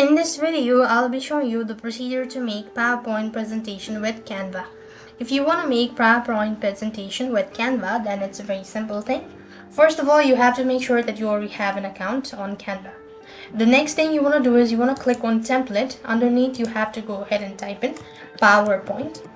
in this video, I'll be showing you the procedure to make PowerPoint presentation with Canva. If you want to make PowerPoint presentation with Canva, then it's a very simple thing. First of all, you have to make sure that you already have an account on Canva. The next thing you want to do is you want to click on template. Underneath, you have to go ahead and type in PowerPoint.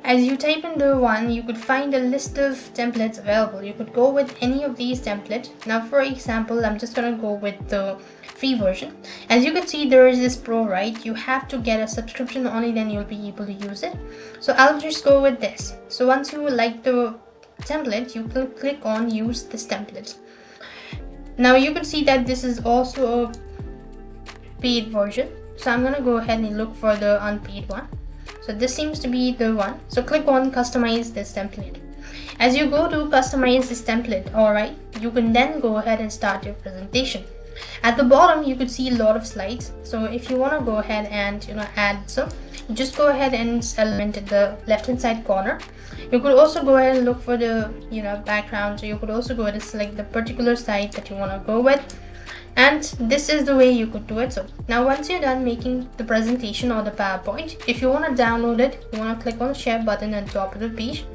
As you type in the one, you could find a list of templates available. You could go with any of these templates. Now, for example, I'm just gonna go with the free version. As you can see, there is this pro, right? You have to get a subscription, only then you'll be able to use it. So I'll just go with this. So once you like the template, you can click on use this template. Now you can see that this is also a paid version. So I'm gonna go ahead and look for the unpaid one. So this seems to be the one. So click on customize this template. As you go to customize this template, alright, you can then go ahead and start your presentation. At the bottom, you could see a lot of slides. So if you want to go ahead and add some, just go ahead and element in the left hand side corner. You could also go ahead and look for the background. So you could also go ahead and select the particular site that you want to go with. And this is the way you could do it. So now once you're done making the presentation or the PowerPoint, if you want to download it, you want to click on the share button at the top of the page,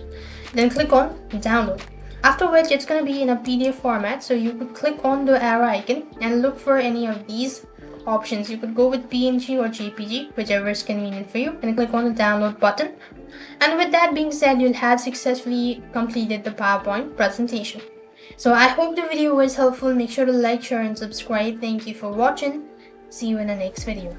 then click on download. After which it's going to be in a PDF format, so you could click on the arrow icon and look for any of these options. You could go with PNG or JPG, whichever is convenient for you, and click on the download button. And with that being said, you'll have successfully completed the PowerPoint presentation. So I hope the video was helpful. Make sure to like, share and subscribe. Thank you for watching. See you in the next video.